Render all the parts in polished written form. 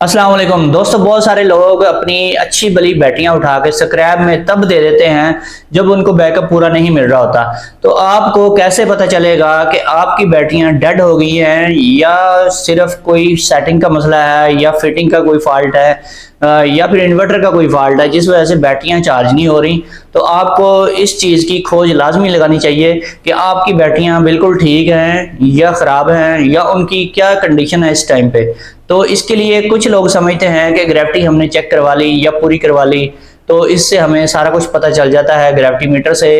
अस्सलाम वालेकुम दोस्तों। बहुत सारे लोग अपनी अच्छी भली बैटरियां उठा के स्क्रैप में तब दे देते हैं जब उनको बैकअप पूरा नहीं मिल रहा होता। तो आपको कैसे पता चलेगा कि आपकी बैटरियां डेड हो गई हैं या सिर्फ कोई सेटिंग का मसला है या फिटिंग का कोई फॉल्ट है या फिर इन्वर्टर का कोई फॉल्ट है जिस वजह से बैटरियां चार्ज नहीं हो रही। तो आपको इस चीज़ की खोज लाजमी लगानी चाहिए कि आपकी बैटरियां बिल्कुल ठीक हैं या ख़राब हैं या उनकी क्या कंडीशन है इस टाइम पे। तो इसके लिए कुछ लोग समझते हैं कि ग्रेविटी हमने चेक करवा ली या पूरी करवा ली तो इससे हमें सारा कुछ पता चल जाता है ग्रेविटी मीटर से।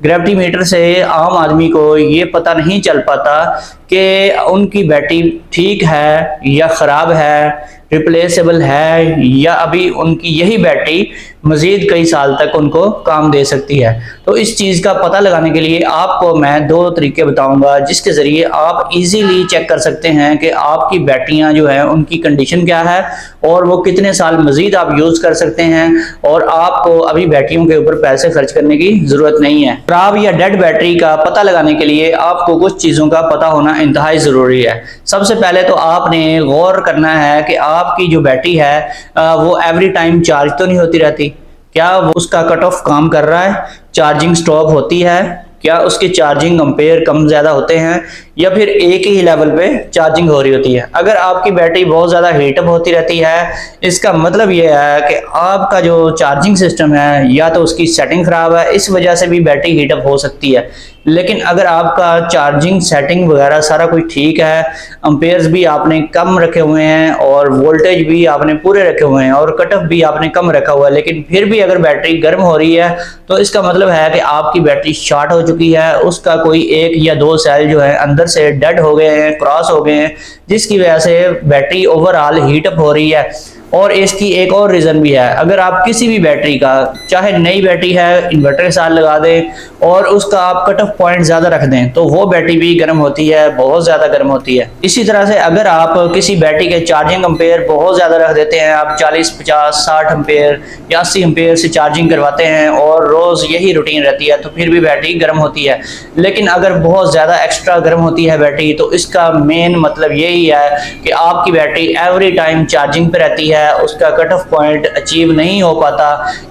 ग्रेविटी मीटर से आम आदमी को ये पता नहीं चल पाता कि उनकी बैटरी ठीक है या ख़राब है, रिप्लेसेबल है या अभी उनकी यही बैटरी मज़ीद कई साल तक उनको काम दे सकती है। तो इस चीज़ का पता लगाने के लिए आपको मैं दो तरीके बताऊंगा जिसके ज़रिए आप इजीली चेक कर सकते हैं कि आपकी बैटरियां जो है उनकी कंडीशन क्या है और वो कितने साल मज़ीद आप यूज़ कर सकते हैं और आपको अभी बैटरियों के ऊपर पैसे खर्च करने की ज़रूरत नहीं है। खराब या डेड बैटरी का पता लगाने के लिए आपको कुछ चीज़ों का पता होना इंतहाई ज़रूरी है। सबसे पहले तो आपने गौर करना है कि आपकी जो बैटरी है वो एवरी टाइम चार्ज तो नहीं होती रहती। क्या वो उसका कट ऑफ काम कर रहा है, चार्जिंग स्टॉप होती है, क्या उसके चार्जिंग एम्पेयर कम ज़्यादा होते हैं या फिर एक ही लेवल पे चार्जिंग हो रही होती है। अगर आपकी बैटरी बहुत ज़्यादा हीटअप होती रहती है इसका मतलब ये है कि आपका जो चार्जिंग सिस्टम है या तो उसकी सेटिंग ख़राब है, इस वजह से भी बैटरी हीटअप हो सकती है। लेकिन अगर आपका चार्जिंग सेटिंग वगैरह सारा कुछ ठीक है, एम्पेयर्स भी आपने कम रखे हुए हैं और वोल्टेज भी आपने पूरे रखे हुए हैं और कट ऑफ भी आपने कम रखा हुआ है, लेकिन फिर भी अगर बैटरी गर्म हो रही है तो इसका मतलब है कि आपकी बैटरी शॉर्ट हो चुकी है। उसका कोई एक या दो सेल जो है अंदर से डेड हो गए हैं, क्रॉस हो गए हैं, जिसकी वजह से बैटरी ओवरऑल हीटअप हो रही है। और इसकी एक और रीज़न भी है, अगर आप किसी भी बैटरी का, चाहे नई बैटरी है, इन्वर्टर के साथ लगा दें और उसका आप कट ऑफ पॉइंट ज़्यादा रख दें तो वो बैटरी भी गर्म होती है, बहुत ज़्यादा गर्म होती है। इसी तरह से अगर आप किसी बैटरी के चार्जिंग एम्पेयर बहुत ज़्यादा रख देते हैं, आप 40, 50, 60 एम्पेयर या 80 एम्पेयर से चार्जिंग करवाते हैं और रोज़ यही रूटीन रहती है तो फिर भी बैटरी गर्म होती है। लेकिन अगर बहुत ज़्यादा एक्स्ट्रा गर्म होती है बैटरी तो इसका मेन मतलब यही है कि आपकी बैटरी एवरी टाइम चार्जिंग पे रहती है, उसका कट ऑफ पॉइंट अचीव नहीं हो पाता।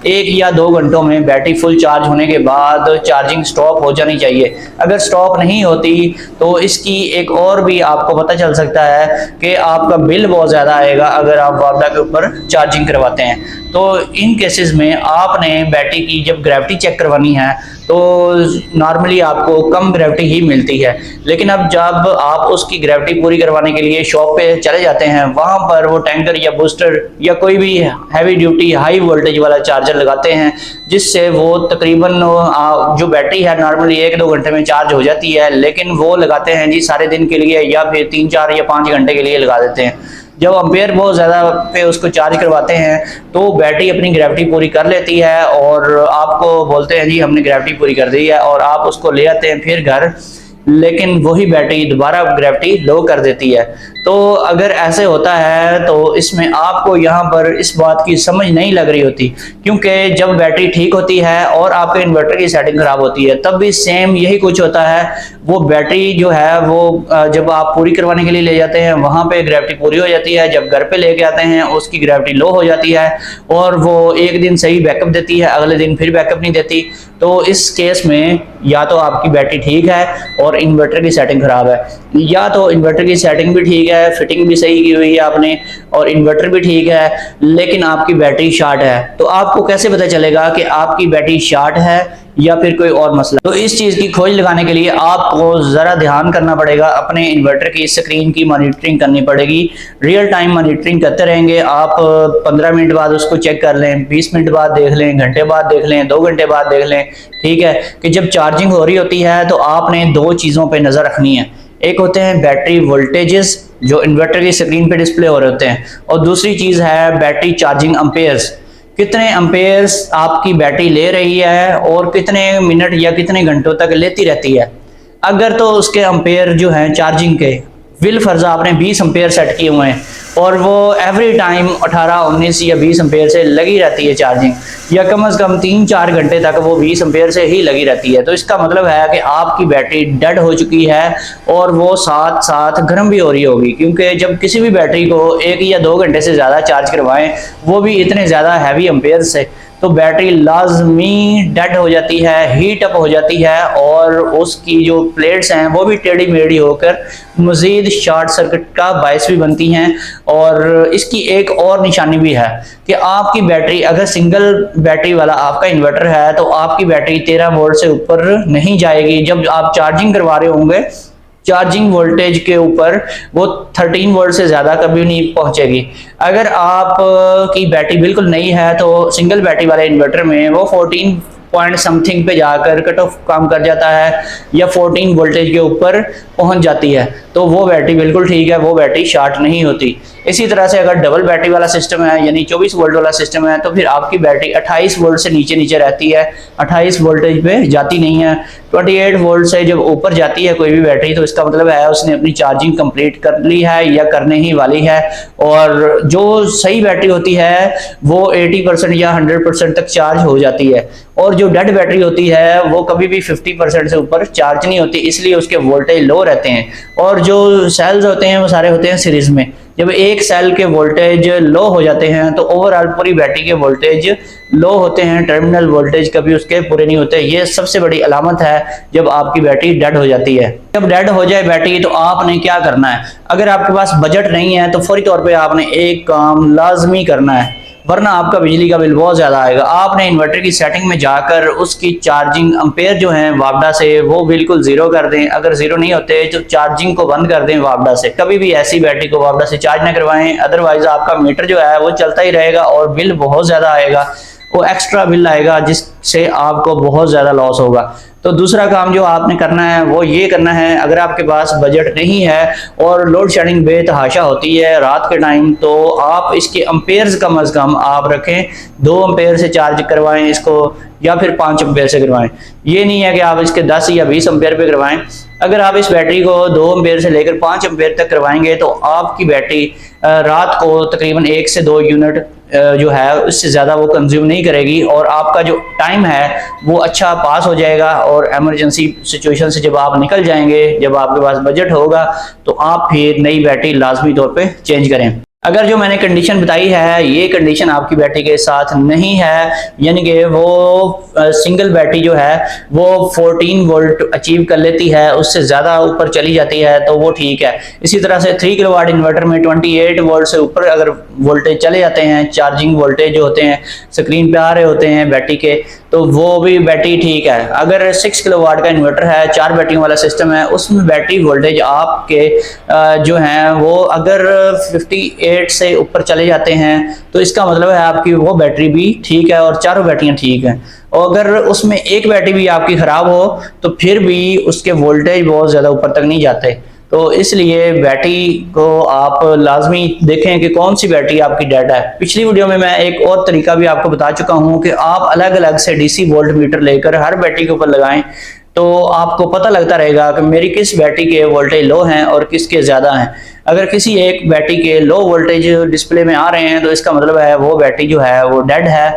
1 या 2 घंटों में बैटरी फुल चार्ज होने के बाद चार्जिंग स्टॉप हो जानी चाहिए। अगर स्टॉप नहीं होती तो इसकी एक और भी आपको पता चल सकता है कि आपका बिल बहुत ज़्यादा आएगा अगर आप वापडा के ऊपर चार्जिंग करवाते हैं। तो इन केसेस में आपने बैटरी की जब ग्रेविटी चेक करवानी है तो नॉर्मली आपको कम ग्रेविटी ही मिलती है, लेकिन अब जब आप उसकी ग्रेविटी पूरी करवाने के लिए शॉप पे चले जाते हैं वहाँ पर वो टैंकर या बूस्टर या कोई भी हैवी ड्यूटी हाई वोल्टेज वाला चार्जर लगाते हैं जिससे वो तकरीबन जो बैटरी है नॉर्मली 1-2 घंटे में चार्ज हो जाती है, लेकिन वो लगाते हैं जी सारे दिन के लिए या फिर 3, 4 या 5 घंटे के लिए लगा देते हैं। जब एम्पेयर बहुत ज़्यादा पे उसको चार्ज करवाते हैं तो बैटरी अपनी ग्रेविटी पूरी कर लेती है और आपको बोलते हैं जी हमने ग्रेविटी पूरी कर दी है और आप उसको ले आते हैं फिर घर, लेकिन वही बैटरी दोबारा ग्रेविटी लो कर देती है। तो अगर ऐसे होता है तो इसमें आपको यहाँ पर इस बात की समझ नहीं लग रही होती, क्योंकि जब बैटरी ठीक होती है और आपके इन्वर्टर की सेटिंग खराब होती है तब भी सेम यही कुछ होता है। वो बैटरी जो है वो जब आप पूरी करवाने के लिए ले जाते हैं वहाँ पे ग्रेविटी पूरी हो जाती है, जब घर पे लेके आते हैं उसकी ग्रेविटी लो हो जाती है और वो एक दिन सही बैकअप देती है, अगले दिन फिर बैकअप नहीं देती। तो इस केस में या तो आपकी बैटरी ठीक है और इन्वर्टर की सेटिंग खराब है, या तो इन्वर्टर की सेटिंग भी ठीक है, फिटिंग भी सही की हुई है आपने और इन्वर्टर भी ठीक है लेकिन आपकी बैटरी शॉर्ट है। तो आपको कैसे पता चलेगा कि आपकी बैटरी शॉर्ट है या फिर कोई और मसला? तो इस चीज़ की खोज लगाने के लिए आपको ज़रा ध्यान करना पड़ेगा, अपने इन्वर्टर की स्क्रीन की मॉनिटरिंग करनी पड़ेगी। रियल टाइम मॉनिटरिंग करते रहेंगे आप, 15 मिनट बाद उसको चेक कर लें, 20 मिनट बाद देख लें, घंटे बाद देख लें, 2 घंटे बाद देख लें। ठीक है कि जब चार्जिंग हो रही होती है तो आपने 2 चीज़ों पर नज़र रखनी है। एक होते हैं बैटरी वोल्टेजेस जो इन्वर्टर की स्क्रीन पे डिस्प्ले हो रहे होते हैं और दूसरी चीज़ है बैटरी चार्जिंग एम्पेयर्स, कितने एम्पेयर्स आपकी बैटरी ले रही है और कितने मिनट या कितने घंटों तक लेती रहती है। अगर तो उसके एम्पेयर जो हैं चार्जिंग के विल फर्जा आपने 20 एम्पेयर सेट किए हुए हैं और वो एवरी टाइम 18, 19 या 20 एम्पेयर से लगी रहती है चार्जिंग, या कम से कम 3-4 घंटे तक वो 20 एम्पेयर से ही लगी रहती है, तो इसका मतलब है कि आपकी बैटरी डेड हो चुकी है और वो साथ साथ गर्म भी हो रही होगी। क्योंकि जब किसी भी बैटरी को 1 या 2 घंटे से ज़्यादा चार्ज करवाएं, वो भी इतने ज़्यादा हैवी एम्पेयर से, तो बैटरी लाजमी डेड हो जाती है, हीट अप हो जाती है और उसकी जो प्लेट्स हैं वो भी टेढ़ी मेढ़ी होकर मज़ीद शॉर्ट सर्किट का बायस भी बनती हैं। और इसकी एक और निशानी भी है कि आपकी बैटरी, अगर सिंगल बैटरी वाला आपका इन्वर्टर है तो आपकी बैटरी 13 वोल्ट से ऊपर नहीं जाएगी। जब आप चार्जिंग करवा रहे होंगे, चार्जिंग वोल्टेज के ऊपर वो 13 वोल्ट से ज़्यादा कभी नहीं पहुंचेगी। अगर आप की बैटरी बिल्कुल नई है तो सिंगल बैटरी वाले इन्वर्टर में वो 14 पॉइंट समथिंग पे जाकर कट ऑफ काम कर जाता है या 14 वोल्टेज के ऊपर पहुंच जाती है, तो वो बैटरी बिल्कुल ठीक है, वो बैटरी शॉर्ट नहीं होती। इसी तरह से अगर डबल बैटरी वाला सिस्टम है यानी 24 वोल्ट वाला सिस्टम है तो फिर आपकी बैटरी 28 वोल्ट से नीचे नीचे रहती है, 28 वोल्टेज पे जाती नहीं है। 28 वोल्ट से जब ऊपर जाती है कोई भी बैटरी तो इसका मतलब है उसने अपनी चार्जिंग कंप्लीट कर ली है या करने ही वाली है। और जो सही बैटरी होती है वो 80% या 100% तक चार्ज हो जाती है, और जो डेड बैटरी होती है वो कभी भी 50% से ऊपर चार्ज नहीं होती, इसलिए उसके वोल्टेज लो रहते हैं। और जो सेल्स होते हैं वो सारे होते हैं सीरीज में। जब एक सेल के वोल्टेज लो हो जाते हैं तो ओवरऑल पूरी बैटरी के वोल्टेज लो होते हैं, टर्मिनल वोल्टेज कभी उसके पूरे नहीं होते। ये सबसे बड़ी अलामत है जब आपकी बैटरी डेड हो जाती है। जब डेड हो जाए बैटरी तो आपने क्या करना है, अगर आपके पास बजट नहीं है तो फौरी तौर पे आपने एक काम लाजमी करना है, वरना आपका बिजली का बिल बहुत ज़्यादा आएगा। आपने इन्वर्टर की सेटिंग में जाकर उसकी चार्जिंग एम्पेयर जो है वापडा से वो बिल्कुल ज़ीरो कर दें। अगर ज़ीरो नहीं होते तो चार्जिंग को बंद कर दें वापडा से। कभी भी ऐसी बैटरी को वापडा से चार्ज ना करवाएं, अदरवाइज आपका मीटर जो है वो चलता ही रहेगा और बिल बहुत ज़्यादा आएगा, वो एक्स्ट्रा बिल आएगा जिससे आपको बहुत ज़्यादा लॉस होगा। तो दूसरा काम जो आपने करना है वो ये करना है, अगर आपके पास बजट नहीं है और लोड शेडिंग बेतहाशा होती है रात के टाइम, तो आप इसके एम्पेयर्स कम से कम आप रखें, 2 एम्पेयर से चार्ज करवाएं इसको या फिर 5 एम्पेयर से करवाएं। ये नहीं है कि आप इसके 10 या 20 एम्पेयर पे करवाएं। अगर आप इस बैटरी को 2 एम्पेयर से लेकर 5 एम्पेयर तक करवाएंगे तो आपकी बैटरी रात को तकरीबन 1 से 2 यूनिट जो है उससे ज़्यादा वो कंज्यूम नहीं करेगी और आपका जो टाइम है वो अच्छा पास हो जाएगा। और इमरजेंसी सिचुएशन से जब आप निकल जाएंगे, जब आपके पास बजट होगा, तो आप फिर नई बैटरी लाजमी तौर पे चेंज करें। अगर जो मैंने कंडीशन बताई है ये कंडीशन आपकी बैटरी के साथ नहीं है, यानी कि वो सिंगल बैटरी जो है वो 14 वोल्ट अचीव कर लेती है, उससे ज़्यादा ऊपर चली जाती है तो वो ठीक है। इसी तरह से 3 किलोवाट इन्वर्टर में 28 वोल्ट से ऊपर अगर वोल्टेज चले जाते हैं, चार्जिंग वोल्टेज जो होते हैं स्क्रीन पे आ रहे होते हैं बैटरी के, तो वो भी बैटरी ठीक है। अगर 6 किलोवाट का इन्वर्टर है, 4 बैटरियों वाला सिस्टम है, उसमें बैटरी वोल्टेज आपके जो हैं वो अगर 58 से ऊपर चले जाते हैं तो इसका मतलब है आपकी वो बैटरी भी ठीक है और चारों बैटरियां ठीक हैं। और अगर उसमें एक बैटरी भी आपकी खराब हो तो फिर भी उसके वोल्टेज बहुत ज़्यादा ऊपर तक नहीं जाते। तो इसलिए बैटरी को आप लाजमी देखें कि कौन सी बैटरी आपकी डेड है। पिछली वीडियो में मैं एक और तरीका भी आपको बता चुका हूं कि आप अलग अलग से डीसी वोल्ट मीटर लेकर हर बैटरी के ऊपर लगाएं, तो आपको पता लगता रहेगा कि मेरी किस बैटरी के वोल्टेज लो हैं और किसके ज़्यादा हैं। अगर किसी एक बैटरी के लो वोल्टेज डिस्प्ले में आ रहे हैं तो इसका मतलब है वो बैटरी जो है वो डेड है,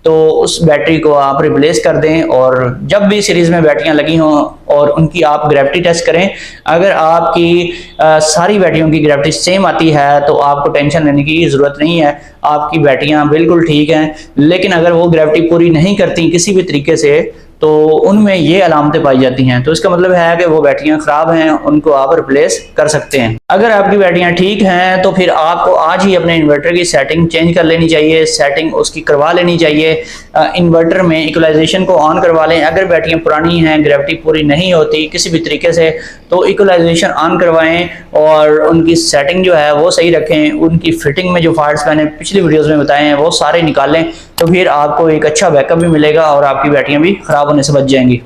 तो उस बैटरी को आप रिप्लेस कर दें। और जब भी सीरीज में बैटरियां लगी हों और उनकी आप ग्रेविटी टेस्ट करें, अगर आपकी सारी बैटरियों की ग्रेविटी सेम आती है तो आपको टेंशन लेने की ज़रूरत नहीं है, आपकी बैटरियां बिल्कुल ठीक हैं। लेकिन अगर वो ग्रेविटी पूरी नहीं करती किसी भी तरीके से तो उनमें ये अलामतें पाई जाती हैं, तो इसका मतलब है कि वो बैटरियां खराब हैं, उनको आप रिप्लेस कर सकते हैं। अगर आपकी बैटरियां ठीक हैं तो फिर आपको आज ही अपने इन्वर्टर की सेटिंग चेंज कर लेनी चाहिए, सेटिंग उसकी करवा लेनी चाहिए। इन्वर्टर में इक्वलाइजेशन को ऑन करवा लें। अगर बैटरियां पुरानी हैं, ग्रेविटी पूरी नहीं होती किसी भी तरीके से, तो इक्वलाइजेशन ऑन करवाएं और उनकी सेटिंग जो है वो सही रखें। उनकी फिटिंग में जो फाल्ट्स मैंने पिछली वीडियोज़ में बताए हैं वो सारे निकालें, तो फिर आपको एक अच्छा बैकअप भी मिलेगा और आपकी बैटरियां भी खराब होने से बच जाएंगी।